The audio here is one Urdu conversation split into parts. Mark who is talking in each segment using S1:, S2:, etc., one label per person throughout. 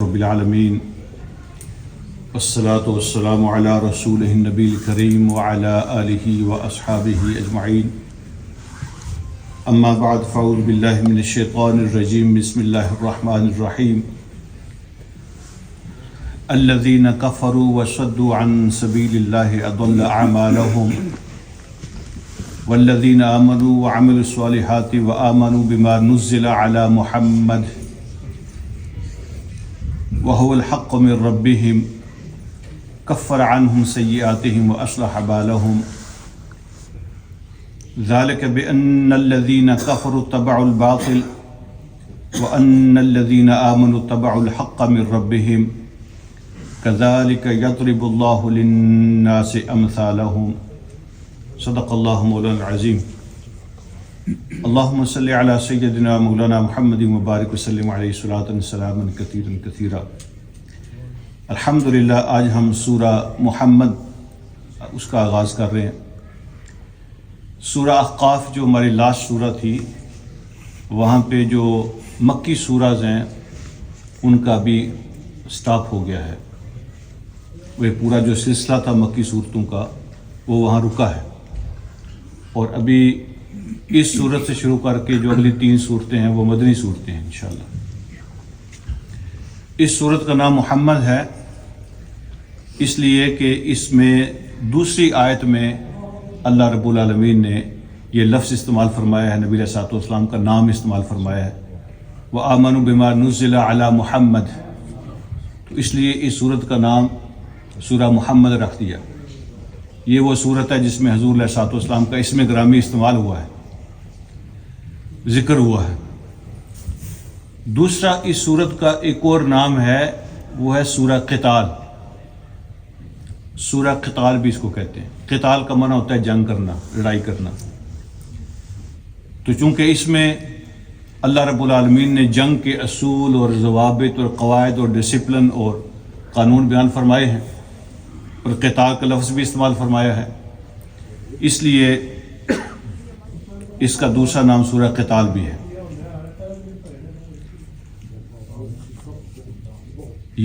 S1: رب العالمین والصلاة والسلام علی رسولہ النبی الکریم وعلی آلہ واصحابہ اجمعین اما بعد فاعوذ باللہ من الشیطان الرجیم بسم اللہ الرحمن الرحیم الذین کفروا وصدوا عن سبیل اللہ اضل اعمالهم والذین آمنوا وعملوا الصالحات وآمنوا بما نزل على محمد وهو الحق من ربهم كفر عنهم سيئاتهم وأصلح بالهم ذلك بأن الذين كفروا اتبعوا الباطل وأن الذين آمنوا اتبعوا الحق من ربهم كذلك يضرب الله للناس أمثالهم صدق اللہ مولانا العظیم اللہم صلی علی سیدنا مولانا محمد مبارک وسلم علیہ صلاۃ سلاما کثیرا کثیرا۔ الحمدللہ آج ہم سورہ محمد اس کا آغاز کر رہے ہیں۔ سورہ احقاف جو ہماری لاسٹ سورہ تھی وہاں پہ جو مکی سورہز ہیں ان کا بھی سٹاپ ہو گیا ہے، وہ پورا جو سلسلہ تھا مکی صورتوں کا وہ وہاں رکا ہے، اور ابھی اس صورت سے شروع کر کے جو اگلی 3 صورتیں ہیں وہ مدنی صورتیں ہیں انشاءاللہ۔ اس صورت کا نام محمد ہے اس لیے کہ اس میں دوسری آیت میں اللہ رب العالمین نے یہ لفظ استعمال فرمایا ہے، نبی علیہ الصلوۃ والسلام کا نام استعمال فرمایا ہے، وآمنوا بما نزل علی محمد، تو اس لیے اس صورت کا نام سورہ محمد رکھ دیا۔ یہ وہ صورت ہے جس میں حضور علیہ الصلوۃ والسلام کا اسم گرامی استعمال ہوا ہے، ذکر ہوا ہے۔ دوسرا اس صورت کا ایک اور نام ہے، وہ ہے سورہ قتال۔ سورہ قتال بھی اس کو کہتے ہیں۔ قتال کا معنی ہوتا ہے جنگ کرنا، لڑائی کرنا۔ تو چونکہ اس میں اللہ رب العالمین نے جنگ کے اصول اور ضوابط اور قواعد اور ڈسپلن اور قانون بیان فرمائے ہیں، اور قتال کا لفظ بھی استعمال فرمایا ہے، اس لیے اس کا دوسرا نام سورہ قتال بھی ہے۔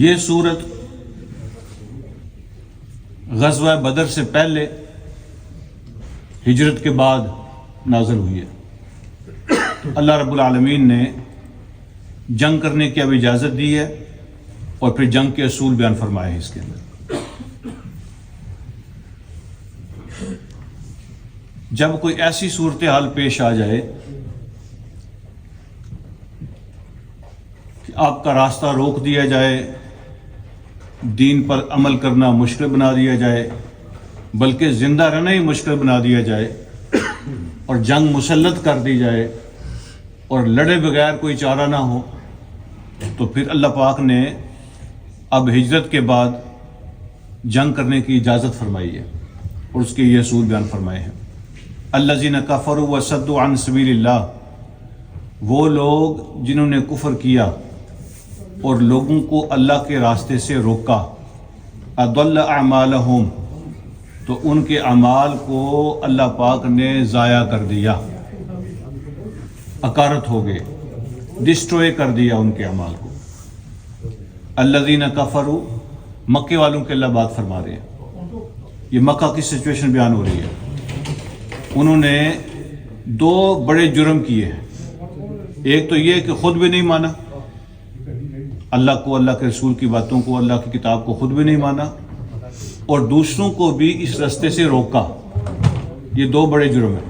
S1: یہ سورت غزوہ بدر سے پہلے ہجرت کے بعد نازل ہوئی ہے۔ اللہ رب العالمین نے جنگ کرنے کی اب اجازت دی ہے، اور پھر جنگ کے اصول بیان فرمائے ہیں اس کے اندر۔ جب کوئی ایسی صورتحال پیش آ جائے کہ آپ کا راستہ روک دیا جائے، دین پر عمل کرنا مشکل بنا دیا جائے، بلکہ زندہ رہنا ہی مشکل بنا دیا جائے، اور جنگ مسلط کر دی جائے، اور لڑے بغیر کوئی چارہ نہ ہو، تو پھر اللہ پاک نے اب ہجرت کے بعد جنگ کرنے کی اجازت فرمائی ہے، اور اس کے یہ اصول بیان فرمائے ہیں۔ الذین کفروا وصدوا عن سبیل اللہ، وہ لوگ جنہوں نے کفر کیا اور لوگوں کو اللہ کے راستے سے روکا، اضل اعمالہم، تو ان کے اعمال کو اللہ پاک نے ضائع کر دیا، اکارت ہو گئے، ڈسٹروے کر دیا ان کے اعمال کو۔ الذین کفروا، مکے والوں کے اللہ بات فرما رہے ہیں، یہ مکہ کی سچویشن بیان ہو رہی ہے۔ انہوں نے 2 بڑے جرم کیے ہیں۔ ایک تو یہ کہ خود بھی نہیں مانا اللہ کو، اللہ کے رسول کی باتوں کو، اللہ کی کتاب کو خود بھی نہیں مانا، اور دوسروں کو بھی اس راستے سے روکا۔ یہ 2 بڑے جرم ہیں۔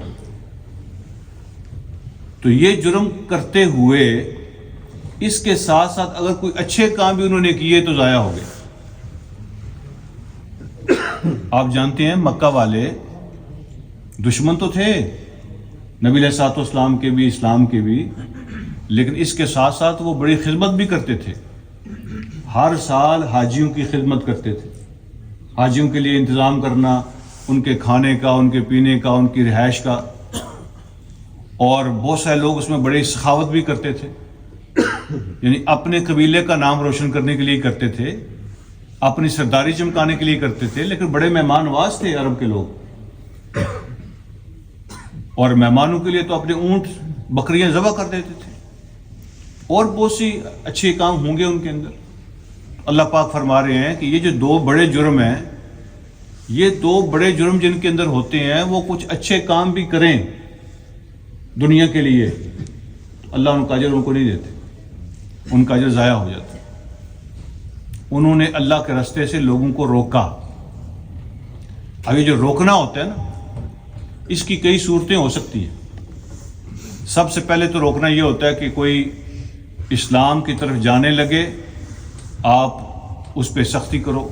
S1: تو یہ جرم کرتے ہوئے اس کے ساتھ ساتھ اگر کوئی اچھے کام بھی انہوں نے کیے تو ضائع ہو گئے۔ آپ جانتے ہیں مکہ والے دشمن تو تھے نبی علیہ الصلوۃ والسلام کے بھی، اسلام کے بھی، لیکن اس کے ساتھ ساتھ وہ بڑی خدمت بھی کرتے تھے۔ ہر سال حاجیوں کی خدمت کرتے تھے، حاجیوں کے لیے انتظام کرنا، ان کے کھانے کا، ان کے پینے کا، ان کی رہائش کا، اور بہت سارے لوگ اس میں بڑی سخاوت بھی کرتے تھے، یعنی اپنے قبیلے کا نام روشن کرنے کے لیے کرتے تھے، اپنی سرداری چمکانے کے لیے کرتے تھے، لیکن بڑے مہمان نواز تھے عرب کے لوگ، اور مہمانوں کے لیے تو اپنے اونٹ بکریاں ذبح کر دیتے تھے، اور بہت سی اچھے کام ہوں گے ان کے اندر، اللہ پاک فرما رہے ہیں کہ یہ جو دو بڑے جرم ہیں، یہ دو بڑے جرم جن کے اندر ہوتے ہیں، وہ کچھ اچھے کام بھی کریں دنیا کے لیے، اللہ ان کا اجر ان کو نہیں دیتے، ان کا اجر ضائع ہو جاتا ہے۔ انہوں نے اللہ کے راستے سے لوگوں کو روکا۔ اب یہ جو روکنا ہوتا ہے نا، اس کی کئی صورتیں ہو سکتی ہیں۔ سب سے پہلے تو روکنا یہ ہوتا ہے کہ کوئی اسلام کی طرف جانے لگے، آپ اس پہ سختی کرو،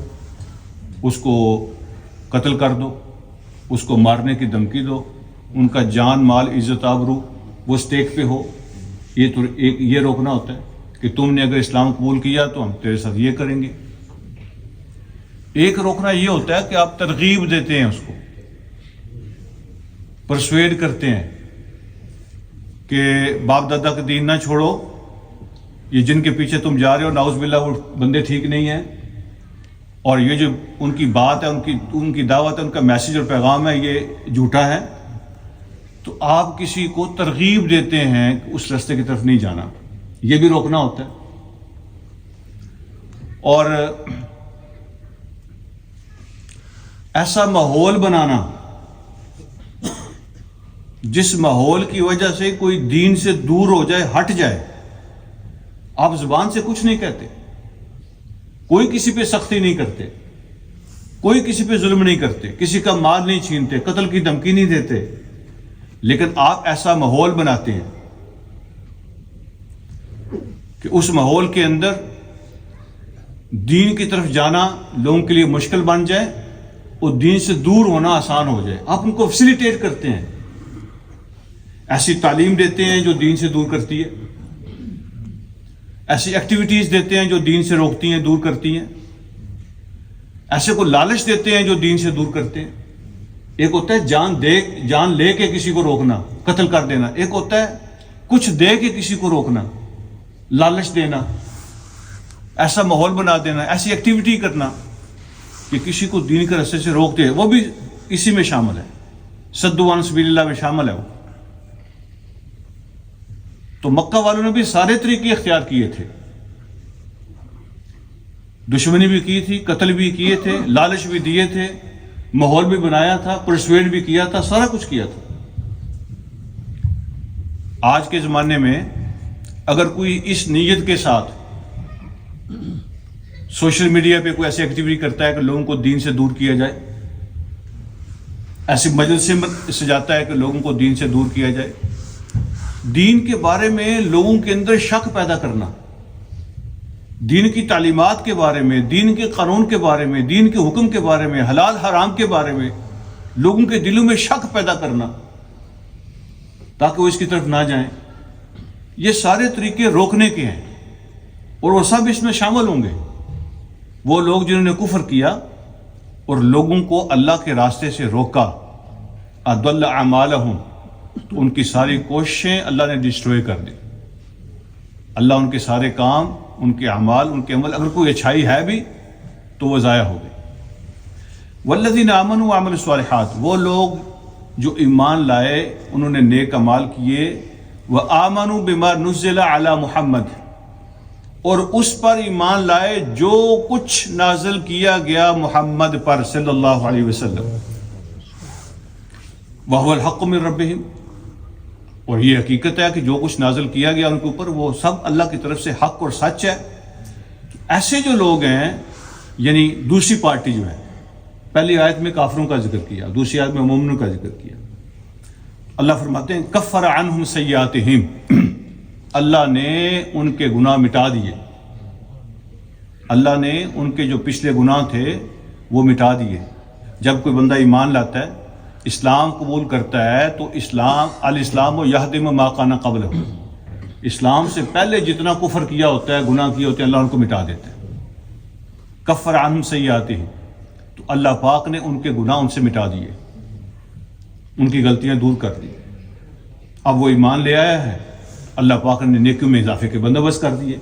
S1: اس کو قتل کر دو، اس کو مارنے کی دھمکی دو، ان کا جان مال عزت آبرو وہ اسٹیک پہ ہو۔ یہ تو ایک یہ روکنا ہوتا ہے کہ تم نے اگر اسلام قبول کیا تو ہم تیرے ساتھ یہ کریں گے۔ ایک روکنا یہ ہوتا ہے کہ آپ ترغیب دیتے ہیں، اس کو پرسویڈ کرتے ہیں کہ باپ دادا کا دین نہ چھوڑو، یہ جن کے پیچھے تم جا رہے ہو نعوذ باللہ وہ بندے ٹھیک نہیں ہیں، اور یہ جو ان کی بات ہے، ان کی دعوت ہے، ان کا میسیج اور پیغام ہے، یہ جھوٹا ہے۔ تو آپ کسی کو ترغیب دیتے ہیں کہ اس راستے کی طرف نہیں جانا، یہ بھی روکنا ہوتا ہے۔ اور ایسا ماحول بنانا جس ماحول کی وجہ سے کوئی دین سے دور ہو جائے، ہٹ جائے۔ آپ زبان سے کچھ نہیں کہتے، کوئی کسی پہ سختی نہیں کرتے، کوئی کسی پہ ظلم نہیں کرتے، کسی کا مال نہیں چھینتے، قتل کی دھمکی نہیں دیتے، لیکن آپ ایسا ماحول بناتے ہیں کہ اس ماحول کے اندر دین کی طرف جانا لوگوں کے لیے مشکل بن جائے اور دین سے دور ہونا آسان ہو جائے۔ آپ ان کو فیسیلیٹیٹ کرتے ہیں، ایسی تعلیم دیتے ہیں جو دین سے دور کرتی ہے، ایسی ایکٹیویٹیز دیتے ہیں جو دین سے روکتی ہیں، دور کرتی ہیں، ایسے کو لالچ دیتے ہیں جو دین سے دور کرتے ہیں۔ ایک ہوتا ہے جان لے کے کسی کو روکنا، قتل کر دینا، ایک ہوتا ہے کچھ دے کے کسی کو روکنا، لالچ دینا، ایسا ماحول بنا دینا، ایسی ایکٹیویٹی کرنا کہ کسی کو دین کے راستے سے روکتے ہیں، وہ بھی اسی میں شامل ہے، صدوا عن سبیل اللہ میں شامل ہے وہ۔ تو مکہ والوں نے بھی سارے طریقے اختیار کیے تھے، دشمنی بھی کی تھی، قتل بھی کیے تھے، لالچ بھی دیے تھے، ماحول بھی بنایا تھا، پرسویڈ بھی کیا تھا، سارا کچھ کیا تھا۔ آج کے زمانے میں اگر کوئی اس نیت کے ساتھ سوشل میڈیا پہ کوئی ایسی ایکٹیویٹی کرتا ہے کہ لوگوں کو دین سے دور کیا جائے، ایسی مجلس سے جاتا ہے کہ لوگوں کو دین سے دور کیا جائے، دین کے بارے میں لوگوں کے اندر شک پیدا کرنا، دین کی تعلیمات کے بارے میں، دین کے قانون کے بارے میں، دین کے حکم کے بارے میں، حلال حرام کے بارے میں لوگوں کے دلوں میں شک پیدا کرنا تاکہ وہ اس کی طرف نہ جائیں، یہ سارے طریقے روکنے کے ہیں۔ اور وہ سب اس میں شامل ہوں گے، وہ لوگ جنہوں نے کفر کیا اور لوگوں کو اللہ کے راستے سے روکا، اضل اعمالہم، تو ان کی ساری کوششیں اللہ نے ڈسٹروئے کر دی۔ اللہ ان کے سارے کام، ان کے اعمال، ان کے عمل، اگر کوئی اچھائی ہے بھی تو وہ ضائع ہو گئی۔ والذین آمنوا وعملوا الصالحات، وہ لوگ جو ایمان لائے، انہوں نے نیک اعمال کیے، وآمنوا بما نزل علی محمد، اور اس پر ایمان لائے جو کچھ نازل کیا گیا محمد پر صلی اللہ علیہ وسلم، وَهُوَ الْحَقُّ مِن رَبِّهِمْ، اور یہ حقیقت ہے کہ جو کچھ نازل کیا گیا ان کے اوپر وہ سب اللہ کی طرف سے حق اور سچ ہے۔ ایسے جو لوگ ہیں، یعنی دوسری پارٹی جو ہے، پہلی آیت میں کافروں کا ذکر کیا، دوسری آیت میں مومنوں کا ذکر کیا، اللہ فرماتے ہیں کفر عنہم سیئاتہم، اللہ نے ان کے گناہ مٹا دیے، اللہ نے ان کے جو پچھلے گناہ تھے وہ مٹا دیے۔ جب کوئی بندہ ایمان لاتا ہے، اسلام قبول کرتا ہے، تو الاسلام و یہدم ما کان قبلہ، اسلام سے پہلے جتنا کفر کیا ہوتا ہے، گناہ کیے ہوتے ہیں، اللہ ان کو مٹا دیتا ہے۔ کفر عنہم سیئاتہم، تو اللہ پاک نے ان کے گناہ ان سے مٹا دیے، ان کی غلطیاں دور کر دی۔ اب وہ ایمان لے آیا ہے، اللہ پاک نے نیکیوں میں اضافے کے بندوبست کر دیے۔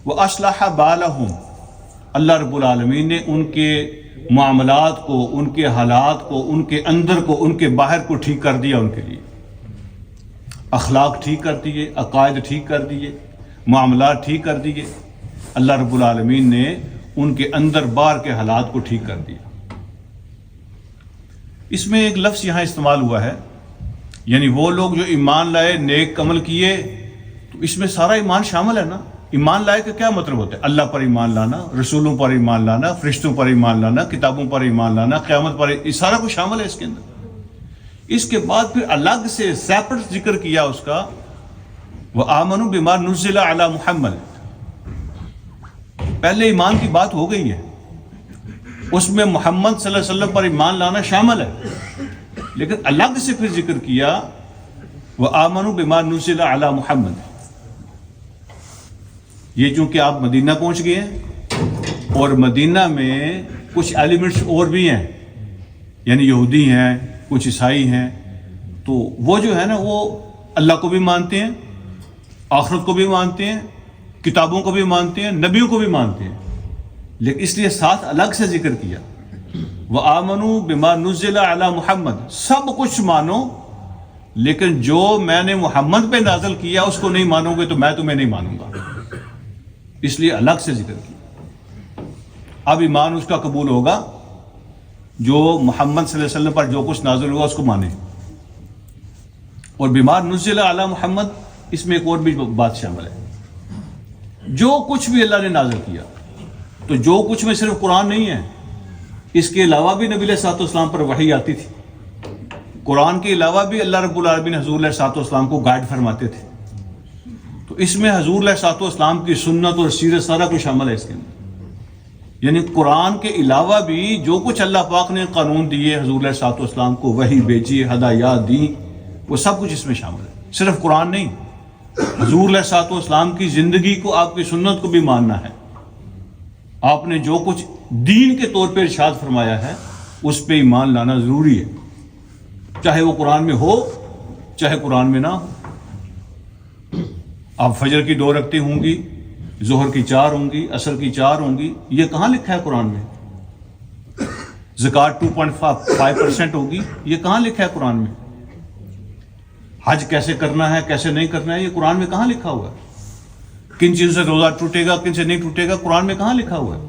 S1: وَأَصْلَحَ بَالَهُمْ، اللہ رب العالمین نے ان کے معاملات کو، ان کے حالات کو، ان کے اندر کو، ان کے باہر کو ٹھیک کر دیا، ان کے لیے اخلاق ٹھیک کر دیے، عقائد ٹھیک کر دیے، معاملات ٹھیک کر دیے۔ اللہ رب العالمین نے ان کے اندر باہر کے حالات کو ٹھیک کر دیا۔ اس میں ایک لفظ یہاں استعمال ہوا ہے، یعنی وہ لوگ جو ایمان لائے، نیک عمل کیے، تو اس میں سارا ایمان شامل ہے نا۔ ایمان لائے کا کیا مطلب ہوتا ہے؟ اللہ پر ایمان لانا، رسولوں پر ایمان لانا، فرشتوں پر ایمان لانا، کتابوں پر ایمان لانا، قیامت پر، یہ سارا کچھ شامل ہے اس کے اندر۔ اس کے بعد پھر الگ سے سیپریٹ ذکر کیا اس کا، وَآمَنُوا بِمَا نُزِّلَ عَلَى مُحَمَّدٍ۔ پہلے ایمان کی بات ہو گئی ہے، اس میں محمد صلی اللہ علیہ وسلم پر ایمان لانا شامل ہے، لیکن الگ سے پھر ذکر کیا وَآمَنُوا بِمَا نُزِّلَ عَلَى مُحَمَّدٍ۔ یہ چونکہ آپ مدینہ پہنچ گئے ہیں، اور مدینہ میں کچھ ایلیمنٹس اور بھی ہیں، یعنی یہودی ہیں، کچھ عیسائی ہیں، تو وہ جو ہے نا وہ اللہ کو بھی مانتے ہیں، آخرت کو بھی مانتے ہیں، کتابوں کو بھی مانتے ہیں، نبیوں کو بھی مانتے ہیں، لیکن اس لیے ساتھ الگ سے ذکر کیا وَآمَنُوا بِمَا نُزِّلَ عَلَى مُحَمَّدٍ۔ سب کچھ مانو، لیکن جو میں نے محمد پہ نازل کیا اس کو نہیں مانو گے تو میں تمہیں نہیں مانوں گا، اس لیے الگ سے ذکر کیا۔ اب ایمان اس کا قبول ہوگا جو محمد صلی اللہ علیہ وسلم پر جو کچھ نازل ہوا اس کو مانے۔ اور بِمَا نُزِّلَ عَلَى محمد، اس میں ایک اور بھی بات شامل ہے، جو کچھ بھی اللہ نے نازل کیا، تو جو کچھ میں صرف قرآن نہیں ہے، اس کے علاوہ بھی نبی علیہ الصلوۃ والسلام پر وحی آتی تھی۔ قرآن کے علاوہ بھی اللہ رب العالمین حضور علیہ الصلوۃ والسلام کو گائیڈ فرماتے تھے، تو اس میں حضور علیہ الصلوۃ والسلام کی سنت اور سیرت سارا کچھ شامل ہے اس کے اندر۔ یعنی قرآن کے علاوہ بھی جو کچھ اللہ پاک نے قانون دیے، حضور علیہ الصلوۃ والسلام کو وحی بھیجی، ہدایات دیں، وہ سب کچھ اس میں شامل ہے، صرف قرآن نہیں۔ حضور علیہ الصلوۃ والسلام کی زندگی کو، آپ کی سنت کو بھی ماننا ہے۔ آپ نے جو کچھ دین کے طور پہ ارشاد فرمایا ہے اس پہ ایمان لانا ضروری ہے، چاہے وہ قرآن میں ہو چاہے قرآن میں نہ ہو۔ اب فجر کی 2 رکعتیں ہوں گی، ظہر کی 4 ہوں گی، عصر کی 4 ہوں گی، یہ کہاں لکھا ہے قرآن میں؟ زکوٰۃ 2.5% ہوگی، یہ کہاں لکھا ہے قرآن میں؟ حج کیسے کرنا ہے کیسے نہیں کرنا ہے، یہ قرآن میں کہاں لکھا ہوا ہے؟ کن چیزوں سے روزہ ٹوٹے گا کن سے نہیں ٹوٹے گا، قرآن میں کہاں لکھا ہوا ہے؟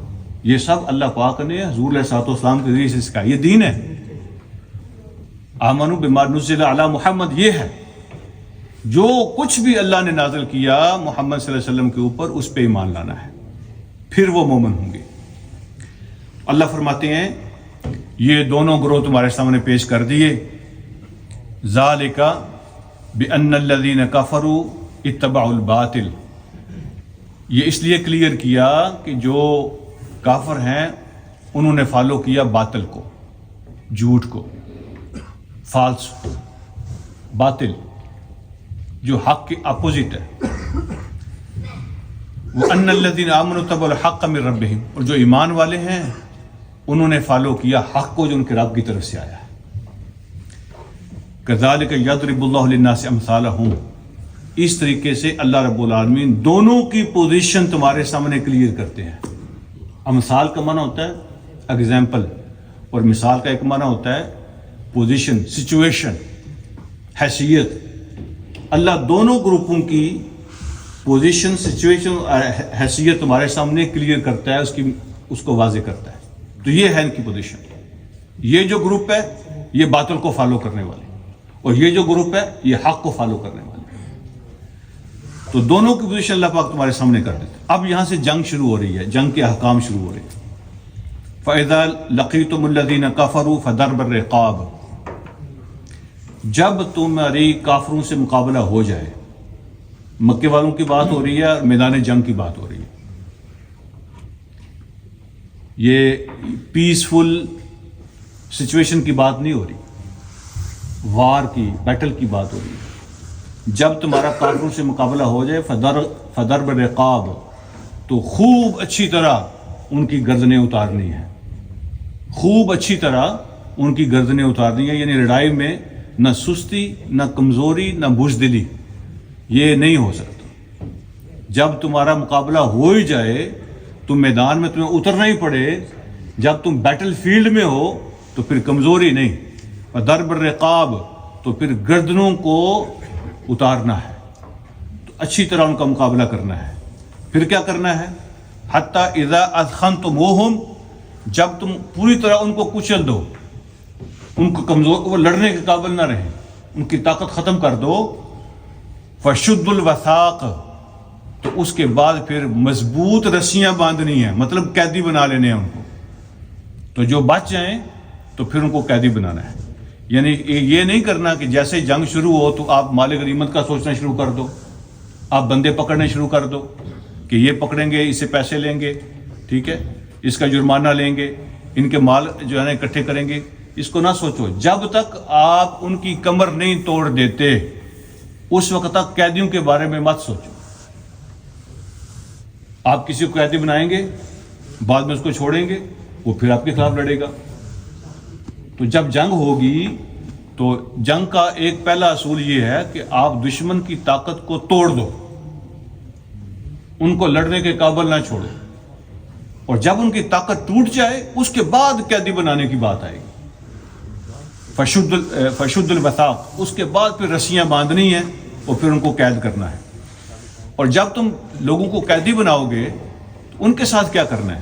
S1: یہ سب اللہ پاک نے حضور علیہ الصلوۃ والسلام کے ذریعے سے سکھایا، یہ دین ہے۔ آمنوا بما نزل علی محمد، یہ ہے جو کچھ بھی اللہ نے نازل کیا محمد صلی اللہ علیہ وسلم کے اوپر، اس پہ ایمان لانا ہے، پھر وہ مومن ہوں گے۔ اللہ فرماتے ہیں یہ دونوں گروہ تمہارے سامنے پیش کر دیے، ذالک بأن الذین کفروا اتبعوا الباطل، یہ اس لیے کلیئر کیا کہ جو کافر ہیں انہوں نے فالو کیا باطل کو، جھوٹ کو، فالس، باطل جو حق کے اپوزٹ ہے۔ وَأَنَّ الَّذِينَ آمَنُوا اتَّبَعُوا الْحَقَّ مِن رَبِّهِمْ، اور جو ایمان والے ہیں انہوں نے فالو کیا حق کو جو ان کے رب کی طرف سے آیا ہے۔ كَذَلِكَ يَضْرِبُ اللَّهُ لِلنَّاسِ أَمْثَالَهُمْ، اس طریقے سے اللہ رب العالمین دونوں کی پوزیشن تمہارے سامنے کلیئر کرتے ہیں۔ امثال کا معنی ہوتا ہے ایگزامپل، اور مثال کا ایک معنی ہوتا ہے پوزیشن، سچویشن، حیثیت۔ اللہ دونوں گروپوں کی پوزیشن، سچویشن اور حیثیت تمہارے سامنے کلیئر کرتا ہے، اس کو واضح کرتا ہے۔ تو یہ ہے ان کی پوزیشن، یہ جو گروپ ہے یہ باطل کو فالو کرنے والے، اور یہ جو گروپ ہے یہ حق کو فالو کرنے والے۔ تو دونوں کی پوزیشن اللہ پاک تمہارے سامنے کر دیتے۔ اب یہاں سے جنگ شروع ہو رہی ہے، جنگ کے احکام شروع ہو رہے ہیں۔ فَإِذَا لَقِيتُمُ الَّذِينَ كَفَرُوا فَضَرْبَ الرِّقَابِ، جب تمہاری کافروں سے مقابلہ ہو جائے، مکے والوں کی بات ہو رہی ہے اور میدان جنگ کی بات ہو رہی ہے، یہ پیسفل سچویشن کی بات نہیں ہو رہی، وار کی، بیٹل کی بات ہو رہی ہے۔ جب تمہارا کافروں سے مقابلہ ہو جائے فضرب الرقاب، تو خوب اچھی طرح ان کی گردنیں اتارنی ہے، خوب اچھی طرح ان کی گردنیں اتارنی ہے۔ یعنی لڑائی میں نہ سستی، نہ کمزوری، نہ بزدلی، یہ نہیں ہو سکتا۔ جب تمہارا مقابلہ ہو ہی جائے تو میدان میں تمہیں اترنا ہی پڑے، جب تم بیٹل فیلڈ میں ہو تو پھر کمزوری نہیں، فضرب الرقاب، تو پھر گردنوں کو اتارنا ہے، تو اچھی طرح ان کا مقابلہ کرنا ہے۔ پھر کیا کرنا ہے؟ حتی اذا اثخنتموہم، جب تم پوری طرح ان کو کچل دو، ان کو کمزور، وہ لڑنے کے قابل نہ رہیں، ان کی طاقت ختم کر دو، فشد الوثاق، تو اس کے بعد پھر مضبوط رسیاں باندھنی ہیں، مطلب قیدی بنا لینے ہیں ان کو، تو جو بچ جائیں تو پھر ان کو قیدی بنانا ہے۔ یعنی یہ نہیں کرنا کہ جیسے جنگ شروع ہو تو آپ مال غنیمت کا سوچنا شروع کر دو، آپ بندے پکڑنے شروع کر دو کہ یہ پکڑیں گے، اس سے پیسے لیں گے، ٹھیک ہے، اس کا جرمانہ لیں گے، ان کے مال جو ہے نا اکٹھے کریں گے، اس کو نہ سوچو۔ جب تک آپ ان کی کمر نہیں توڑ دیتے اس وقت تک قیدیوں کے بارے میں مت سوچو۔ آپ کسی کو قیدی بنائیں گے، بعد میں اس کو چھوڑیں گے، وہ پھر آپ کے خلاف لڑے گا۔ تو جب جنگ ہوگی تو جنگ کا ایک پہلا اصول یہ ہے کہ آپ دشمن کی طاقت کو توڑ دو، ان کو لڑنے کے قابل نہ چھوڑو، اور جب ان کی طاقت ٹوٹ جائے اس کے بعد قیدی بنانے کی بات آئے گی۔ فشد الوثاق، اس کے بعد پھر رسیاں باندھنی ہیں اور پھر ان کو قید کرنا ہے۔ اور جب تم لوگوں کو قیدی بناؤ گے تو ان کے ساتھ کیا کرنا ہے؟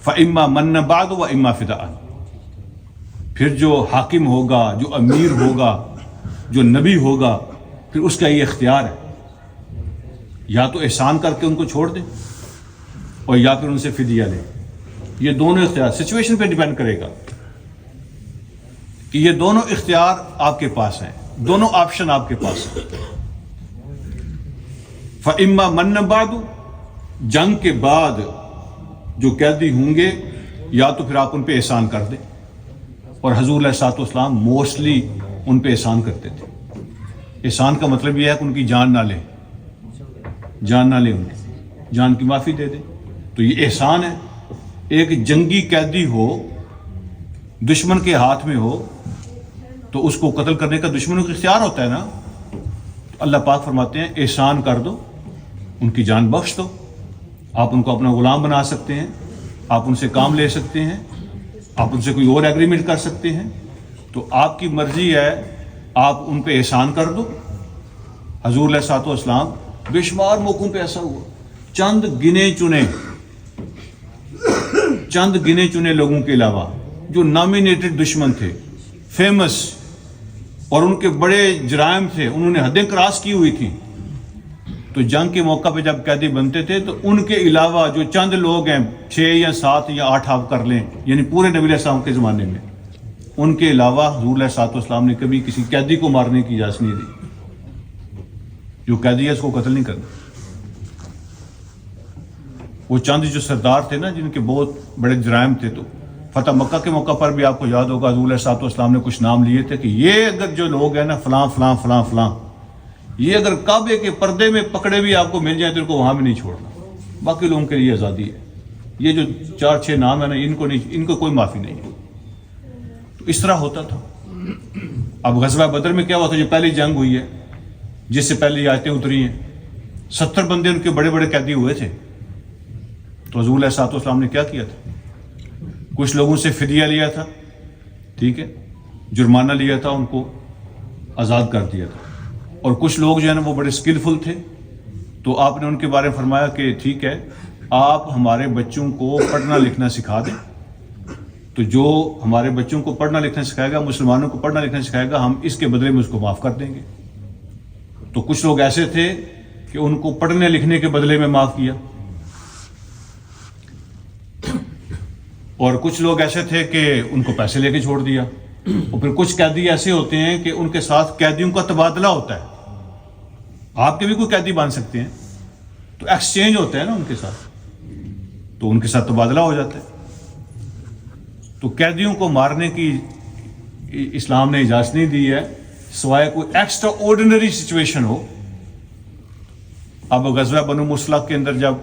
S1: فَإِمَّا مَنَّ بَعْدُ وَإِمَّا فِدَاءً، پھر جو حاکم ہوگا، جو امیر ہوگا، جو نبی ہوگا، پھر اس کا یہ اختیار ہے، یا تو احسان کر کے ان کو چھوڑ دیں اور یا پھر ان سے فدیہ لیں۔ یہ دونوں اختیار سچویشن پہ ڈیپینڈ کرے گا کہ یہ دونوں اختیار آپ کے پاس ہیں، دونوں آپشن آپ کے پاس ہیں۔ فَإِمَّا مَنَّ بَعْدُ، جنگ کے بعد جو قیدی ہوں گے یا تو پھر آپ ان پہ احسان کر دیں، اور حضور علیہ الصلوۃ والسلام موسٹلی ان پہ احسان کرتے تھے۔ احسان کا مطلب یہ ہے کہ ان کی جان نہ لیں، جان نہ لیں، ان کی جان کی معافی دے دیں، تو یہ احسان ہے۔ ایک جنگی قیدی ہو، دشمن کے ہاتھ میں ہو، تو اس کو قتل کرنے کا دشمنوں کا اختیار ہوتا ہے نا، تو اللہ پاک فرماتے ہیں احسان کر دو، ان کی جان بخش دو، آپ ان کو اپنا غلام بنا سکتے ہیں، آپ ان سے کام لے سکتے ہیں، آپ ان سے کوئی اور ایگریمنٹ کر سکتے ہیں، تو آپ کی مرضی ہے، آپ ان پہ احسان کر دو۔ حضور علیہ الصلوۃ والسلام بے شمار موقعوں پہ ایسا ہوا، چند گنے چنے لوگوں کے علاوہ جو نامینیٹڈ دشمن تھے، فیمس، اور ان کے بڑے جرائم تھے، انہوں نے حدیں کراس کی ہوئی تھیں، تو جنگ کے موقع پہ جب قیدی بنتے تھے تو ان کے علاوہ جو چند لوگ ہیں، 6 یا 7 یا 8 آپ کر لیں، یعنی پورے نبی علیہ السلام کے زمانے میں، ان کے علاوہ حضور علیہ الصلوۃ والسلام نے کبھی کسی قیدی کو مارنے کی اجازت نہیں دی۔ جو قیدی ہے اس کو قتل نہیں کرنا۔ وہ چند جو سردار تھے نا، جن کے بہت بڑے جرائم تھے، تو فتح مکہ کے موقع پر بھی آپ کو یاد ہوگا حضور علیہ الصلوۃ والسلام نے کچھ نام لیے تھے کہ یہ اگر جو لوگ ہیں نا، فلاں فلاں فلاں فلاں، یہ اگر کعبے کے پردے میں پکڑے بھی آپ کو مل جائیں تو ان کو وہاں بھی نہیں چھوڑنا، باقی لوگوں کے لیے آزادی ہے۔ یہ جو 4-6 نام ہیں نا، ان کو کوئی معافی نہیں ہے۔ تو اس طرح ہوتا تھا۔ اب غزوہ بدر میں کیا ہوا تھا؟ جو پہلی جنگ ہوئی ہے، جس سے پہلے یہ آیتیں اتری ہیں، 70 بندے ان کے بڑے بڑے قیدی ہوئے تھے، تو حضور علیہ الصلوۃ والسلام نے کیا کیا تھا؟ کچھ لوگوں سے فدیہ لیا تھا، ٹھیک ہے، جرمانہ لیا تھا، ان کو آزاد کر دیا تھا، اور کچھ لوگ جو ہے نا وہ بڑے اسکلفل تھے، تو آپ نے ان کے بارے میں فرمایا کہ ٹھیک ہے، آپ ہمارے بچوں کو پڑھنا لکھنا سکھا دیں، تو جو ہمارے بچوں کو پڑھنا لکھنا سکھائے گا، مسلمانوں کو پڑھنا لکھنا سکھائے گا، ہم اس کے بدلے میں اس کو معاف کر دیں گے۔ تو کچھ لوگ ایسے تھے کہ ان کو پڑھنے لکھنے کے بدلے میں معاف کیا، اور کچھ لوگ ایسے تھے کہ ان کو پیسے لے کے چھوڑ دیا، اور پھر کچھ قیدی ایسے ہوتے ہیں کہ ان کے ساتھ قیدیوں کا تبادلہ ہوتا ہے، آپ کے بھی کوئی قیدی بن سکتے ہیں، تو ایکسچینج ہوتا ہے نا ان کے ساتھ، تو ان کے ساتھ تبادلہ ہو جاتا ہے۔ تو قیدیوں کو مارنے کی اسلام نے اجازت نہیں دی ہے، سوائے کوئی ایکسٹرا آرڈینری سچویشن ہو۔ اب غزوہ بنو مصطلق کے اندر جب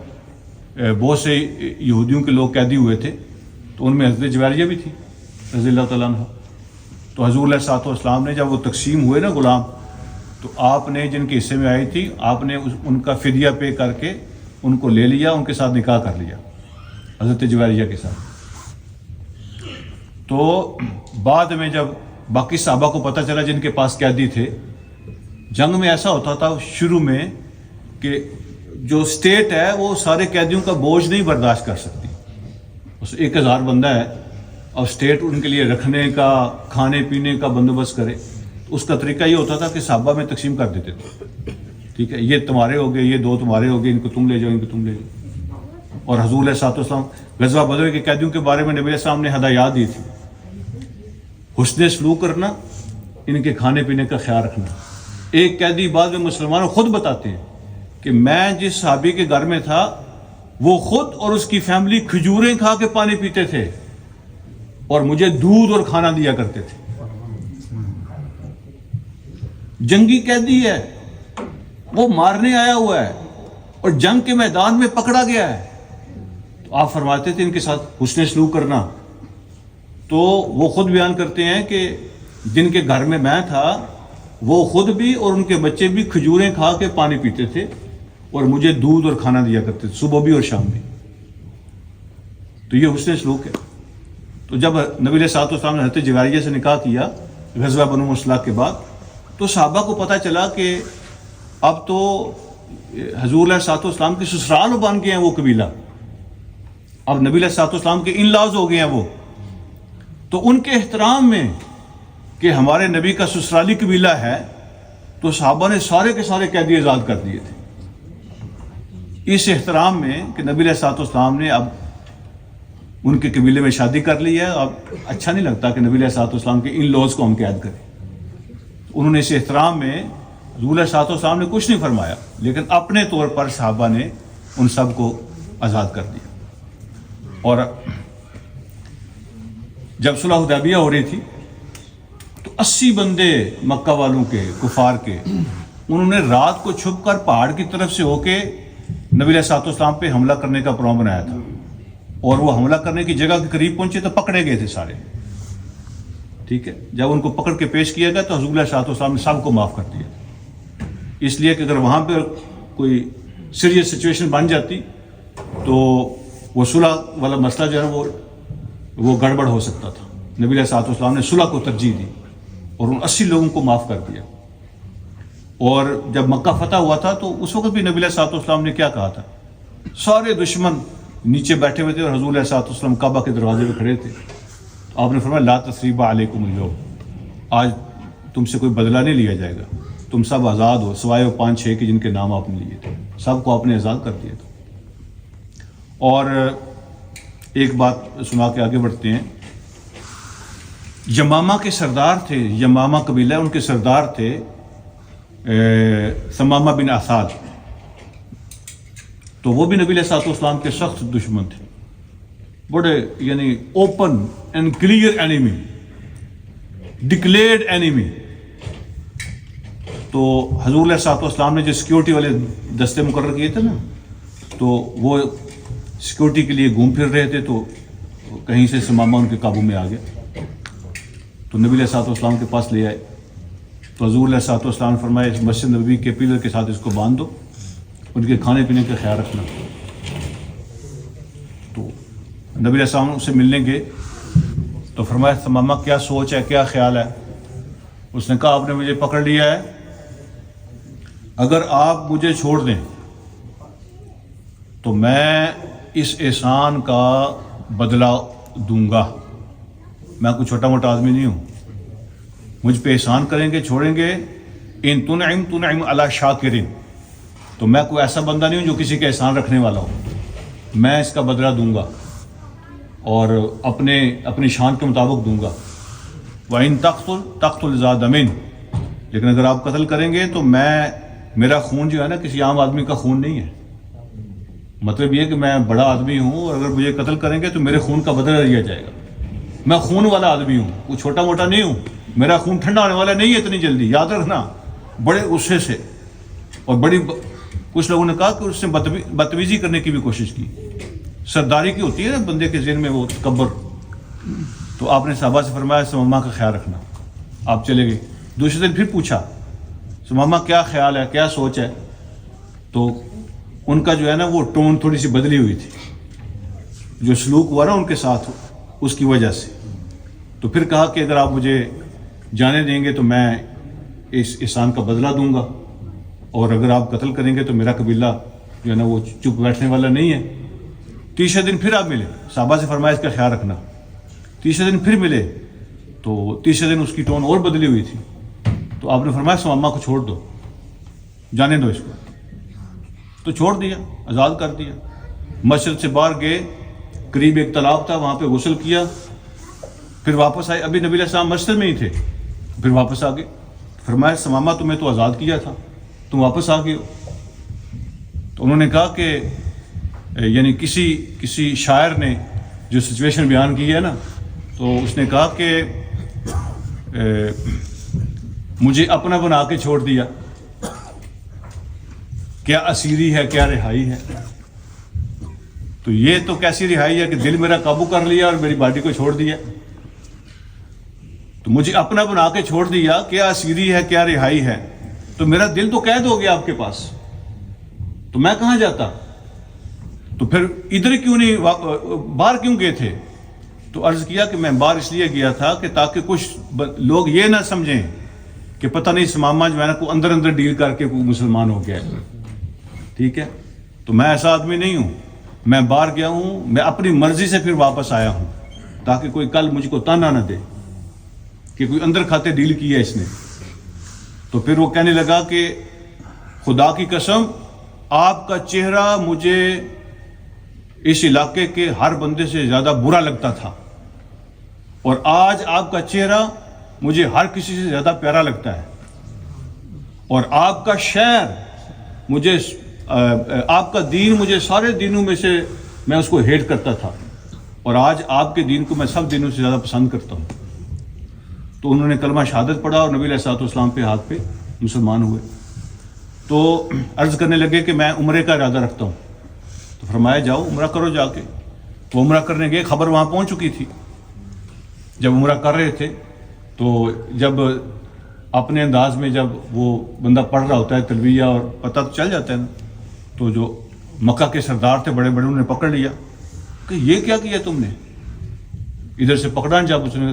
S1: بہت سے یہودیوں کے لوگ قیدی ہوئے تھے، تو ان میں حضرت جویریہ بھی تھی رضی اللہ تعالیٰ عنہ۔ تو حضور علیہ الصلوۃ والسلام نے جب وہ تقسیم ہوئے نا غلام، تو آپ نے جن کے حصے میں آئی تھی، آپ نے ان کا فدیہ پے کر کے ان کو لے لیا، ان کے ساتھ نکاح کر لیا حضرت جویریہ کے ساتھ۔ تو بعد میں جب باقی صحابہ کو پتہ چلا جن کے پاس قیدی تھے، جنگ میں ایسا ہوتا تھا شروع میں کہ جو اسٹیٹ ہے وہ سارے قیدیوں کا بوجھ نہیں برداشت کر سکتی. اس 1000 بندہ ہے اور اسٹیٹ ان کے لیے رکھنے کا کھانے پینے کا بندوبست کرے. اس کا طریقہ یہ ہوتا تھا کہ صحابہ میں تقسیم کر دیتے تھے. ٹھیک ہے, یہ تمہارے ہو گئے, یہ 2 تمہارے ہو گئے, ان کو تم لے جاؤ, ان کو تم لے جاؤ. اور حضور علیہ الصلوۃ والسلام غزوہ بدر کے قیدیوں کے بارے میں نبی علیہ السلام نے ہدایات دی تھی. حسن سلوک کرنا, ان کے کھانے پینے کا خیال رکھنا. ایک قیدی بعد میں مسلمانوں خود بتاتے ہیں کہ میں جس صحابی کے گھر میں تھا وہ خود اور اس کی فیملی کھجوریں کھا کے پانی پیتے تھے اور مجھے دودھ اور کھانا دیا کرتے تھے. جنگی قیدی ہے, وہ مارنے آیا ہوا ہے اور جنگ کے میدان میں پکڑا گیا ہے. تو آپ فرماتے تھے ان کے ساتھ حسن سلوک کرنا. تو وہ خود بیان کرتے ہیں کہ جن کے گھر میں تھا وہ خود بھی اور ان کے بچے بھی کھجوریں کھا کے پانی پیتے تھے اور مجھے دودھ اور کھانا دیا کرتے تھے, صبح بھی اور شام بھی. تو یہ حسن سلوک ہے. تو جب نبی علیہ الصلوۃ والسلام نے حضرت جویریہ سے نکاح کیا غزوہ بنو مصطلق کے بعد, تو صحابہ کو پتہ چلا کہ اب تو حضور علیہ الصلوۃ والسلام کے سسرال بن گئے ہیں وہ قبیلہ. اب نبی علیہ الصلوۃ والسلام کے ان لاز ہو گئے ہیں وہ. تو ان کے احترام میں کہ ہمارے نبی کا سسرالی قبیلہ ہے, تو صحابہ نے سارے کے سارے قیدی آزاد کر دیے تھے. اس احترام میں کہ نبی علیہ الصلوۃ والسلام نے اب ان کے قبیلے میں شادی کر لی ہے, اب اچھا نہیں لگتا کہ نبی علیہ الصلوۃ والسلام کے ان لوز کو ہم قید کریں. انہوں نے اس احترام میں حضور علیہ الصلوۃ والسلام نے کچھ نہیں فرمایا, لیکن اپنے طور پر صحابہ نے ان سب کو آزاد کر دیا. اور جب صلح حدیبیہ ہو رہی تھی تو 80 بندے مکہ والوں کے کفار کے, انہوں نے رات کو چھپ کر پہاڑ کی طرف سے ہو کے نبی علیہ الصلوۃ والسلام پہ حملہ کرنے کا پروگرام بنایا تھا. اور وہ حملہ کرنے کی جگہ کے قریب پہنچے تو پکڑے گئے تھے سارے. ٹھیک ہے, جب ان کو پکڑ کے پیش کیا گیا تو حضور علیہ الصلوۃ والسلام نے سب کو معاف کر دیا, اس لیے کہ اگر وہاں پہ کوئی سیریس سچویشن بن جاتی تو وہ صلح والا مسئلہ جو ہے وہ گڑبڑ ہو سکتا تھا. نبی علیہ الصلوۃ والسلام نے صلح کو ترجیح دی اور ان 80 لوگوں کو معاف کر دیا. اور جب مکہ فتح ہوا تھا تو اس وقت بھی نبی علیہ الصلوۃ والسلام نے کیا کہا تھا, سارے دشمن نیچے بیٹھے ہوئے تھے اور حضور علیہ الصلوۃ والسلام کعبہ کے دروازے پہ کھڑے تھے. آپ نے فرمایا لا تثریب علیکم اليوم, آج تم سے کوئی بدلہ نہیں لیا جائے گا, تم سب آزاد ہو سوائے وہ 5-6 کے جن کے نام آپ نے لیے تھے, سب کو آپ نے آزاد کر دیا تھا. اور ایک بات سنا کے آگے بڑھتے ہیں. یمامہ کے سردار تھے, یمامہ قبیلہ, ان کے سردار تھے ثمامہ بن اسال. تو وہ بھی نبی علیہ الصلوۃ والسلام کے سخت دشمن تھے, بڑے یعنی open and clear enemy, declared enemy. تو حضور علیہ الصلوۃ والسلام نے جو سیکیورٹی والے دستے مقرر کیے تھے نا, تو وہ سیکیورٹی کے لیے گھوم پھر رہے تھے, تو کہیں سے ثمامہ ان کے قابو میں آ گیا. تو نبی علیہ الصلوۃ والسلام کے پاس لے آئے. تو حضور علیہ الصلوۃ والسلام نے فرمایا اس مسجد نبوی کے پلر کے ساتھ اس کو باندھ دو, ان کے کھانے پینے کا خیال رکھنا. تو نبی علیہ السلام اس سے ملنے گئے تو فرمایا ثمامہ کیا سوچ ہے, کیا خیال ہے؟ اس نے کہا آپ نے مجھے پکڑ لیا ہے, اگر آپ مجھے چھوڑ دیں تو میں اس احسان کا بدلہ دوں گا. میں کوئی چھوٹا موٹا آدمی نہیں ہوں, مجھ پہ احسان کریں گے چھوڑیں گے, ان تنعم علی شاکرین, تو میں کوئی ایسا بندہ نہیں ہوں جو کسی کا احسان رکھنے والا ہوں, میں اس کا بدلہ دوں گا اور اپنی شان کے مطابق دوں گا. وَإِن تقتل ذا دَمٍ, لیکن اگر آپ قتل کریں گے تو میرا خون جو ہے نا کسی عام آدمی کا خون نہیں ہے. مطلب یہ کہ میں بڑا آدمی ہوں اور اگر مجھے قتل کریں گے تو میرے خون کا بدلہ لیا جائے گا. میں خون والا آدمی ہوں, کوئی چھوٹا موٹا نہیں ہوں, میرا خون ٹھنڈا ہونے والا نہیں ہے اتنی جلدی, یاد رکھنا. بڑے غصے سے, اور کچھ لوگوں نے کہا کہ اس سے بدتمیزی کرنے کی بھی کوشش کی. سرداری کی ہوتی ہے نا بندے کے ذہن میں وہ تکبر. تو آپ نے صحابہ سے فرمایا ثمامہ کا خیال رکھنا. آپ چلے گئے. دوسرے دن پھر پوچھا ثمامہ کیا خیال ہے, کیا سوچ ہے؟ تو ان کا جو ہے نا وہ ٹون تھوڑی سی بدلی ہوئی تھی, جو سلوک ہوا نا ان کے ساتھ اس کی وجہ سے. تو پھر کہا کہ اگر آپ مجھے جانے دیں گے تو میں اس احسان کا بدلہ دوں گا, اور اگر آپ قتل کریں گے تو میرا قبیلہ جو ہے نا وہ چپ بیٹھنے والا نہیں ہے. تیسرے دن پھر آپ ملے, صحابہ سے فرمایا اس کا خیال رکھنا. تیسرے دن پھر ملے تو تیسرے دن اس کی ٹون اور بدلی ہوئی تھی. تو آپ نے فرمایا سمامہ کو چھوڑ دو, جانے دو اس کو. تو چھوڑ دیا, آزاد کر دیا. مسجد سے باہر گئے, قریب ایک تالاب تھا, وہاں پہ غسل کیا, پھر واپس آئے. ابھی نبی علیہ السلام مسجد میں ہی تھے, پھر واپس آ گئے. فرمایا سمامہ تمہیں تو آزاد کیا تھا, تم واپس آ گئے ہو. تو انہوں نے کہا کہ یعنی کسی شاعر نے جو سچویشن بیان کی ہے نا, تو اس نے کہا کہ مجھے اپنا بنا کے چھوڑ دیا, کیا اسیری ہے کیا رہائی ہے. تو یہ تو کیسی رہائی ہے کہ دل میرا قابو کر لیا اور میری باڈی کو چھوڑ دیا. تو مجھے اپنا بنا کے چھوڑ دیا, کیا اسیری ہے کیا رہائی ہے. تو میرا دل تو قید ہو گیا آپ کے پاس, تو میں کہاں جاتا. تو پھر ادھر کیوں نہیں, باہر کیوں گئے تھے. تو عرض کیا کہ میں باہر اس لیے گیا تھا کہ تاکہ کچھ لوگ یہ نہ سمجھیں کہ پتہ نہیں سمامہ جو ہے نا کو اندر ڈیل کر کے کوئی مسلمان ہو گیا ہے. ٹھیک ہے, تو میں ایسا آدمی نہیں ہوں. میں باہر گیا ہوں, میں اپنی مرضی سے پھر واپس آیا ہوں, تاکہ کوئی کل مجھ کو تانا نہ دے کہ کوئی اندر کھاتے ڈیل کیا اس نے. تو پھر وہ کہنے لگا کہ خدا کی قسم آپ کا چہرہ مجھے اس علاقے کے ہر بندے سے زیادہ برا لگتا تھا, اور آج آپ کا چہرہ مجھے ہر کسی سے زیادہ پیارا لگتا ہے. اور آپ کا شعر مجھے, آپ کا دین مجھے سارے دینوں میں سے میں اس کو ہیٹ کرتا تھا, اور آج آپ کے دین کو میں سب دینوں سے زیادہ پسند کرتا ہوں. تو انہوں نے کلمہ شہادت پڑھا اور نبی علیہ الصلوۃ والسلام پہ ہاتھ پہ مسلمان ہوئے. تو عرض کرنے لگے کہ میں عمرے کا ارادہ رکھتا ہوں. تو فرمایا جاؤ عمرہ کرو جا کے. وہ عمرہ کرنے گئے, خبر وہاں پہنچ چکی تھی. جب عمرہ کر رہے تھے تو جب اپنے انداز میں جب وہ بندہ پڑھ رہا ہوتا ہے تلبیہ, اور پتہ تو چل جاتا ہے نا, تو جو مکہ کے سردار تھے بڑے بڑے, انہوں نے پکڑ لیا کہ یہ کیا کیا تم نے. ادھر سے پکڑا, جب اس نے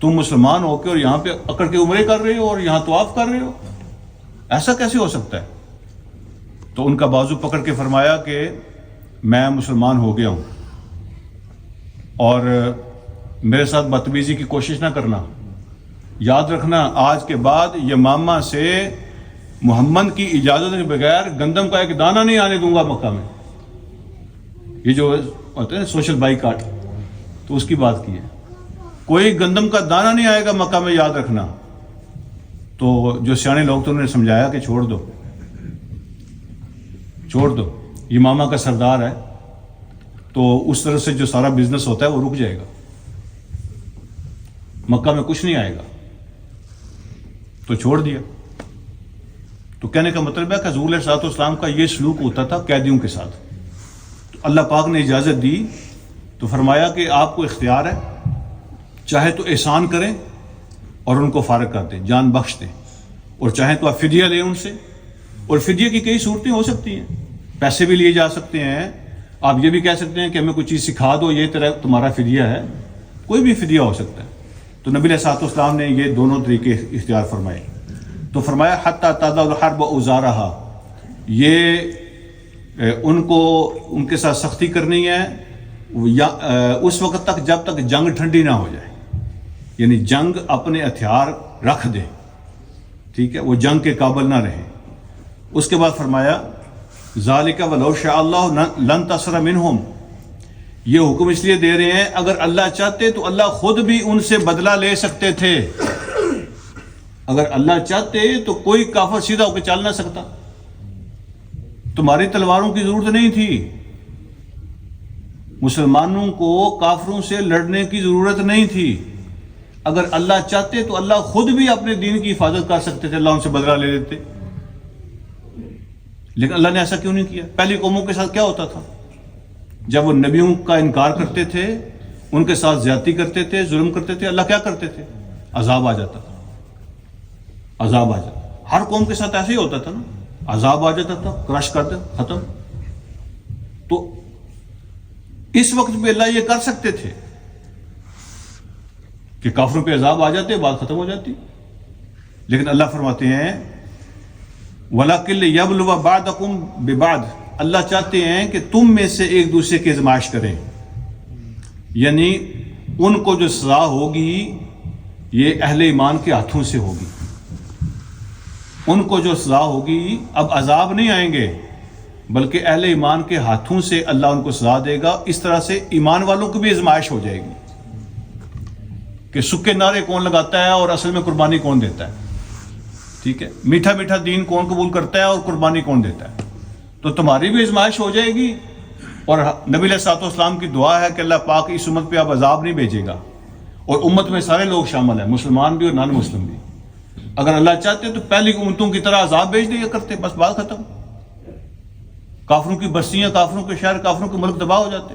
S1: تم مسلمان ہو کے اور یہاں پہ اکڑ کے عمرے کر رہے ہو اور یہاں طواف کر رہے ہو, ایسا کیسے ہو سکتا ہے. تو ان کا بازو پکڑ کے فرمایا کہ میں مسلمان ہو گیا ہوں, اور میرے ساتھ بدتمیزی کی کوشش نہ کرنا. یاد رکھنا آج کے بعد یمامہ سے محمد کی اجازت کے بغیر گندم کا ایک دانہ نہیں آنے دوں گا مکہ میں. یہ جو ہوتے ہیں سوشل بائیکاٹ, تو اس کی بات کی ہے. کوئی گندم کا دانہ نہیں آئے گا مکہ میں, یاد رکھنا. تو جو سیانے لوگ تھے انہوں نے سمجھایا کہ چھوڑ دو, چھوڑ دو, یہ ماما کا سردار ہے, تو اس طرح سے جو سارا بزنس ہوتا ہے وہ رک جائے گا, مکہ میں کچھ نہیں آئے گا. تو چھوڑ دیا. تو کہنے کا مطلب ہے کہ حضور علیہ الصلوۃ والسلام کا یہ سلوک ہوتا تھا قیدیوں کے ساتھ. تو اللہ پاک نے اجازت دی, تو فرمایا کہ آپ کو اختیار ہے, چاہے تو احسان کریں اور ان کو فارغ کر دیں, جان بخش دیں, اور چاہیں تو آپ فدیہ لیں ان سے. اور فدیہ کی کئی صورتیں ہو سکتی ہیں, پیسے بھی لیے جا سکتے ہیں. آپ یہ بھی کہہ سکتے ہیں کہ ہمیں کوئی چیز سکھا دو, یہ طرح تمہارا فدیہ ہے, کوئی بھی فدیہ ہو سکتا ہے. تو نبی علیہ الصلوۃ والسلام نے یہ دونوں طریقے اختیار فرمائے. تو فرمایا حتی تضع الحرب اوزارہا, یہ ان کو ان کے ساتھ سختی کرنی ہے اس وقت تک جب تک جنگ ٹھنڈی نہ ہو جائے, یعنی جنگ اپنے ہتھیار رکھ دے, ٹھیک ہے, وہ جنگ کے قابل نہ رہے. اس کے بعد فرمایا ذالک ولو شاء اللہ لن تصر منہم, یہ حکم اس لیے دے رہے ہیں اگر اللہ چاہتے تو اللہ خود بھی ان سے بدلہ لے سکتے تھے. اگر اللہ چاہتے تو کوئی کافر سیدھا ہو کے چل نہ سکتا, تمہاری تلواروں کی ضرورت نہیں تھی, مسلمانوں کو کافروں سے لڑنے کی ضرورت نہیں تھی. اگر اللہ چاہتے تو اللہ خود بھی اپنے دین کی حفاظت کر سکتے تھے, اللہ ان سے بدلہ لے لیتے. لیکن اللہ نے ایسا کیوں نہیں کیا؟ پہلی قوموں کے ساتھ کیا ہوتا تھا, جب وہ نبیوں کا انکار کرتے تھے, ان کے ساتھ زیادتی کرتے تھے, ظلم کرتے تھے, اللہ کیا کرتے تھے؟ عذاب آ جاتا تھا, عذاب آ جاتا. ہر قوم کے ساتھ ایسے ہی ہوتا تھا نا, عذاب آ جاتا تھا, کرش کر دے, ختم. تو اس وقت بھی اللہ یہ کر سکتے تھے کہ کافروں پہ عذاب آ جاتے, بات ختم ہو جاتی. لیکن اللہ فرماتے ہیں وَلَكِنْ لِيَبْلُوَ بَعْضَكُمْ بِبَعْضٍ, اللہ چاہتے ہیں کہ تم میں سے ایک دوسرے کی آزمائش کریں، یعنی ان کو جو سزا ہوگی یہ اہل ایمان کے ہاتھوں سے ہوگی. ان کو جو سزا ہوگی، اب عذاب نہیں آئیں گے بلکہ اہل ایمان کے ہاتھوں سے اللہ ان کو سزا دے گا. اس طرح سے ایمان والوں کو بھی آزمائش ہو جائے گی کہ سکے نعرے کون لگاتا ہے اور اصل میں قربانی کون دیتا ہے. ٹھیک ہے، میٹھا میٹھا دین کون قبول کرتا ہے اور قربانی کون دیتا ہے. تو تمہاری بھی آزمائش ہو جائے گی. اور نبی علیہ الصلوۃ والسلام کی دعا ہے کہ اللہ پاک اس امت پہ اب عذاب نہیں بھیجے گا، اور امت میں سارے لوگ شامل ہیں، مسلمان بھی اور نان مسلم بھی. اگر اللہ چاہتے تو پہلی امتوں کی طرح عذاب بھیج دیا کرتے، بس بات ختم. کافروں کی بستیاں، کافروں کے شہر، کافروں کے ملک تباہ ہو جاتے.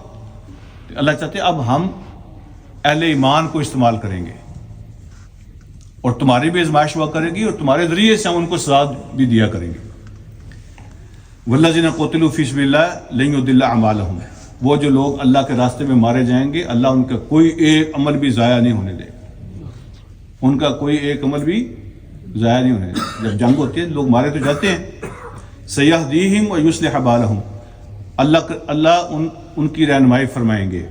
S1: اللہ چاہتے اب ہم اہل ایمان کو استعمال کریں گے اور تمہاری بھی آزمائش ہوا کرے گی، اور تمہارے ذریعے سے ہم ان کو سزا بھی دیا کریں گے. والذین قتلوا فی سبیل اللہ لن یضل اعمالہم، وہ جو لوگ اللہ کے راستے میں مارے جائیں گے اللہ ان کا کوئی ایک عمل بھی ضائع نہیں ہونے دے گا. ان کا کوئی ایک عمل بھی ضائع نہیں ہونے دے گا. جب جنگ ہوتی ہے لوگ مارے تو جاتے ہیں. سیہدیہم ویصلح بالہم، اللہ ان کی رہنمائی فرمائیں گے،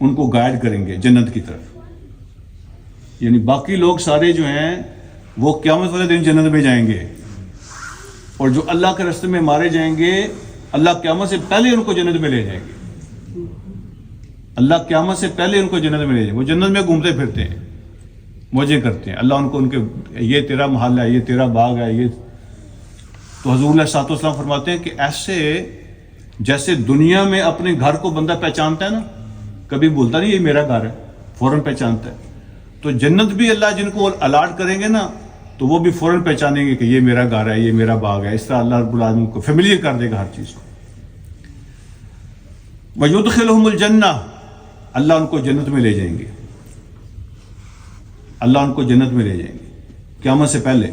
S1: ان کو گائیڈ کریں گے جنت کی طرف. یعنی باقی لوگ سارے جو ہیں وہ قیامت والے دن جنت میں جائیں گے، اور جو اللہ کے راستے میں مارے جائیں گے اللہ قیامت سے پہلے ان کو جنت میں لے جائیں گے. اللہ قیامت سے پہلے ان کو جنت میں لے جائیں گے. وہ جنت میں گھومتے پھرتے ہیں، موجیں کرتے ہیں. اللہ ان کو ان کے یہ تیرا محل ہے، یہ تیرا باغ ہے، یہ. تو حضور علیہ الصلوۃ والسلام فرماتے ہیں کہ ایسے جیسے دنیا میں اپنے گھر کو بندہ پہچانتا ہے نا، کبھی بولتا نہیں یہ میرا گھر ہے، فوراً پہچانتا ہے. تو جنت بھی اللہ جن کو الاٹ کریں گے نا تو وہ بھی فوراً پہچانیں گے کہ یہ میرا گھر ہے، یہ میرا باغ ہے. اس طرح اللہ رب العالمین کو فیملیئر کر دے گا ہر چیز کو. وَيُدْخِلُهُمُ الْجَنَّةَ، اللہ ان کو جنت میں لے جائیں گے. اللہ ان کو جنت میں لے جائیں گے قیامت سے پہلے.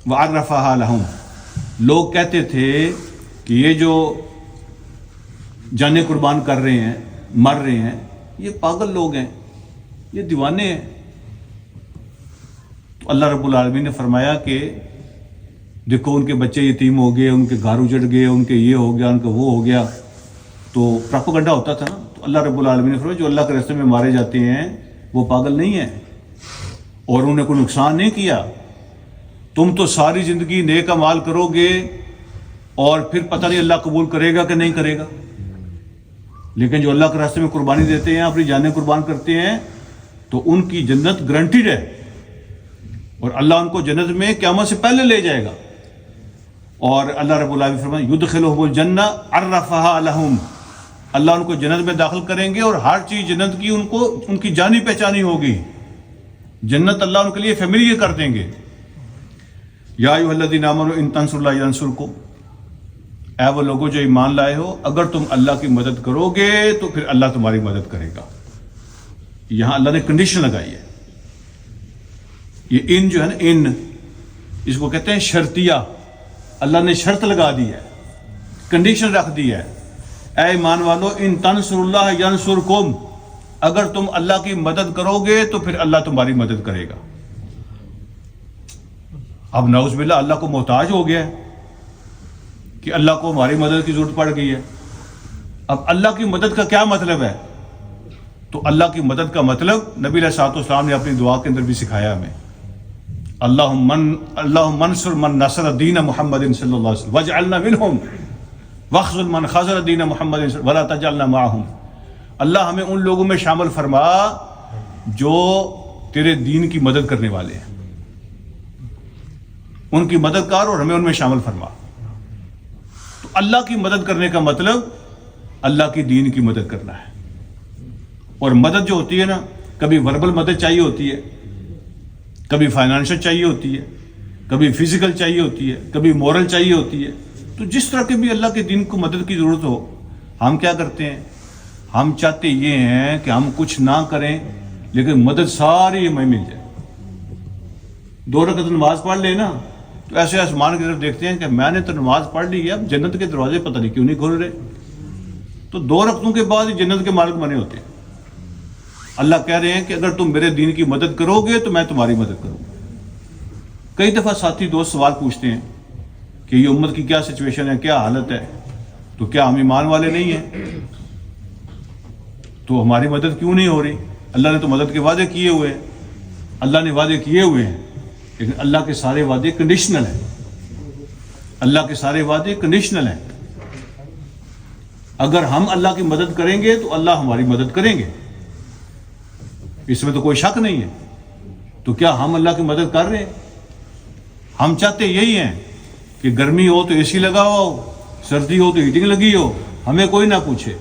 S1: وَعَرَّفَهَا لَهُمْ، لوگ کہتے تھے کہ یہ جو جانیں قربان کر رہے ہیں، مر رہے ہیں، یہ پاگل لوگ ہیں، یہ دیوانے ہیں. تو اللہ رب العالمین نے فرمایا کہ دیکھو ان کے بچے یتیم ہو گئے، ان کے گھر اجڑ گئے، ان کے یہ ہو گیا، ان کا وہ ہو گیا. تو پراپیگنڈا ہوتا تھا نا. تو اللہ رب العالمین نے فرمایا جو اللہ کے راستے میں مارے جاتے ہیں وہ پاگل نہیں ہیں اور انہوں نے کوئی نقصان نہیں کیا. تم تو ساری زندگی نیک اعمال کرو گے اور پھر پتہ نہیں اللہ قبول کرے گا کہ نہیں کرے گا. لیکن جو اللہ کے راستے میں قربانی دیتے ہیں، اپنی جانیں قربان کرتے ہیں، تو ان کی جنت گارنٹیڈ ہے، اور اللہ ان کو جنت میں قیامت سے پہلے لے جائے گا. اور اللہ رب العالمین فرماتے ہیں یدخلہم الجنہ عرفہا لہم، اللہ ان کو جنت میں داخل کریں گے اور ہر چیز جنت کی ان کو ان کی جانی پہچانی ہوگی. جنت اللہ ان کے لیے فیملیئر کر دیں گے. یا ایھا الذین آمنوا ان تنصروا اللہ ینصرکم، اے وہ لوگوں جو ایمان لائے ہو، اگر تم اللہ کی مدد کرو گے تو پھر اللہ تمہاری مدد کرے گا. یہاں اللہ نے کنڈیشن لگائی ہے. یہ ان جو ہے نا، ان اس کو کہتے ہیں شرطیہ. اللہ نے شرط لگا دی ہے، کنڈیشن رکھ دی ہے. اے ایمان والو ان تنصروا اللہ ینصرکم، اگر تم اللہ کی مدد کرو گے تو پھر اللہ تمہاری مدد کرے گا. اب نعوذ باللہ اللہ کو محتاج ہو گیا ہے کہ اللہ کو ہماری مدد کی ضرورت پڑ گئی ہے. اب اللہ کی مدد کا کیا مطلب ہے؟ تو اللہ کی مدد کا مطلب نبی علیہ الصلوۃ والسلام نے اپنی دعا کے اندر بھی سکھایا ہمیں. اللہم انصر من نصر دین محمد صلی اللہ علیہ وسلم واجعلنا منہم واخذل من خذل دین محمد ولا تجعلنا معہم. اللہ ہمیں ان لوگوں میں شامل فرما جو تیرے دین کی مدد کرنے والے ہیں، ان کی مدد کر اور ہمیں ان میں شامل فرما. تو اللہ کی مدد کرنے کا مطلب اللہ کی دین کی مدد کرنا ہے. اور مدد جو ہوتی ہے نا، کبھی وربل مدد چاہیے ہوتی ہے، کبھی فائنانشل چاہیے ہوتی ہے، کبھی فزیکل چاہیے ہوتی ہے، کبھی مورل چاہیے ہوتی ہے. تو جس طرح کے بھی اللہ کے دین کو مدد کی ضرورت ہو، ہم کیا کرتے ہیں؟ ہم چاہتے یہ ہیں کہ ہم کچھ نہ کریں لیکن مدد ساری ہمیں مل جائے. 2 رکعت نماز پڑھ لے نا تو ایسے آسمان کی طرف دیکھتے ہیں کہ میں نے تو نماز پڑھ لی ہے، اب جنت کے دروازے پتہ نہیں کیوں نہیں کھل رہے. تو 2 رکعتوں کے بعد ہی جنت کے مالک بنے ہوتے ہیں. اللہ کہہ رہے ہیں کہ اگر تم میرے دین کی مدد کرو گے تو میں تمہاری مدد کروں گا. کئی دفعہ ساتھی دوست سوال پوچھتے ہیں کہ یہ امت کی کیا سچویشن ہے، کیا حالت ہے. تو کیا ہم ایمان والے نہیں ہیں؟ تو ہماری مدد کیوں نہیں ہو رہی؟ اللہ نے تو مدد کے وعدے کیے ہوئے ہیں، اللہ نے وعدے کیے ہوئے ہیں، لیکن اللہ کے سارے وعدے کنڈیشنل ہیں، اللہ کے سارے وعدے کنڈیشنل ہیں۔ اگر ہم اللہ کی مدد کریں گے تو اللہ ہماری مدد کریں گے، اس میں تو کوئی شک نہیں ہے۔ تو کیا ہم اللہ کی مدد کر رہے ہیں؟ ہم چاہتے یہی ہیں کہ گرمی ہو تو اے سی لگا ہوا ہو، سردی ہو تو ہیٹنگ لگی ہو، ہمیں کوئی نہ پوچھے،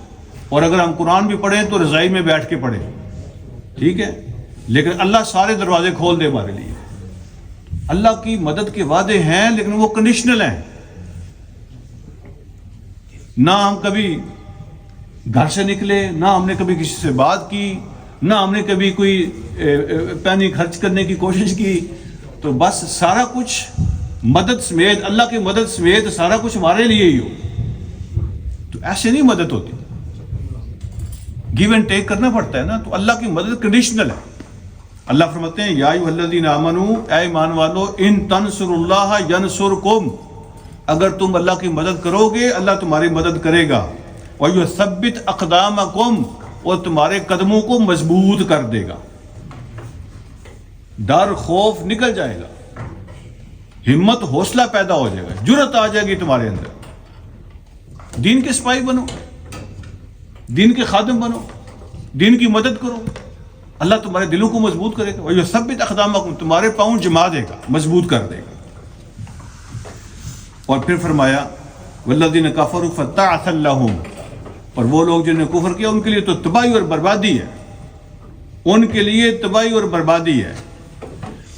S1: اور اگر ہم قرآن بھی پڑھیں تو رضائی میں بیٹھ کے پڑھیں، ٹھیک ہے، لیکن اللہ سارے دروازے کھول دے ہمارے لیے۔ اللہ کی مدد کے وعدے ہیں لیکن وہ کنڈیشنل ہیں۔ نہ ہم کبھی گھر سے نکلے، نہ ہم نے کبھی کسی سے بات کی، نہ ہم نے کبھی کوئی پینی خرچ کرنے کی کوشش کی، تو بس سارا کچھ مدد سمیت، اللہ کی مدد سمیت سارا کچھ ہمارے لیے ہی ہو، تو ایسے نہیں مدد ہوتی، گیو اینڈ ٹیک کرنا پڑتا ہے نا۔ تو اللہ کی مدد کنڈیشنل ہے۔ اللہ فرماتے ہیں یا ایھا الذین آمنوا، اے ایمان والو، ان تنصروا اللہ ینصرکم، اگر تم اللہ کی مدد کرو گے اللہ تمہاری مدد کرے گا، وَيُثَبِّتْ أَقْدَامَكُمْ، اور تمہارے قدموں کو مضبوط کر دے گا۔ ڈر خوف نکل جائے گا، ہمت حوصلہ پیدا ہو جائے گا، جرأت آ جائے گی تمہارے اندر۔ دین کے سپاہی بنو، دین کے خادم بنو، دین کی مدد کرو، اللہ تمہارے دلوں کو مضبوط کرے گا۔ وَيُثَبِّتْ أَقْدَامَكُمْ، تمہارے پاؤں جما دے گا، مضبوط کر دے گا۔ اور پھر فرمایا وَالَّذِينَ كَفَرُوا فَتَعْسًا لَهُمْ، اور وہ لوگ جنہوں نے کفر کیا ان کے لیے تو تباہی اور بربادی ہے، ان کے لیے تباہی اور بربادی ہے۔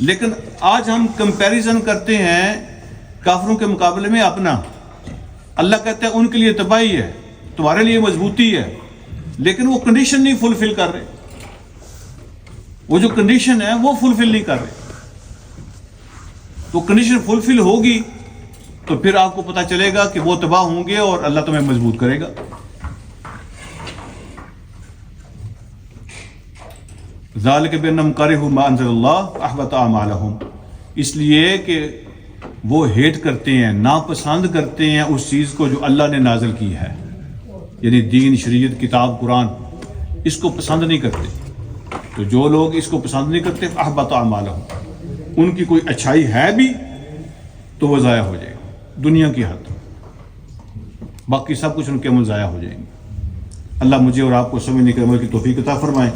S1: لیکن آج ہم کمپیریزن کرتے ہیں کافروں کے مقابلے میں اپنا، اللہ کہتا ہے ان کے لیے تباہی ہے، تمہارے لیے مضبوطی ہے، لیکن وہ کنڈیشن نہیں فلفل کر رہے، وہ جو کنڈیشن ہے وہ فلفل نہیں کر رہے۔ تو کنڈیشن فلفل ہوگی تو پھر آپ کو پتہ چلے گا کہ وہ تباہ ہوں گے اور اللہ تمہیں مضبوط کرے گا۔ ذالک بانہم کرہوا ما انزل اللہ فاحبط اعمالہم، اس لیے کہ وہ ہیٹ کرتے ہیں، ناپسند کرتے ہیں اس چیز کو جو اللہ نے نازل کی ہے، یعنی دین، شریعت، کتاب، قرآن، اس کو پسند نہیں کرتے۔ تو جو لوگ اس کو پسند نہیں کرتے فاحبط اعمالہم، ان کی کوئی اچھائی ہے بھی تو وہ ضائع ہو جائے گی، دنیا کی حد، باقی سب کچھ ان کے عمل ضائع ہو جائیں گے۔ اللہ مجھے اور آپ کو سمجھنے کے عمل کی توفیق عطا فرمائے۔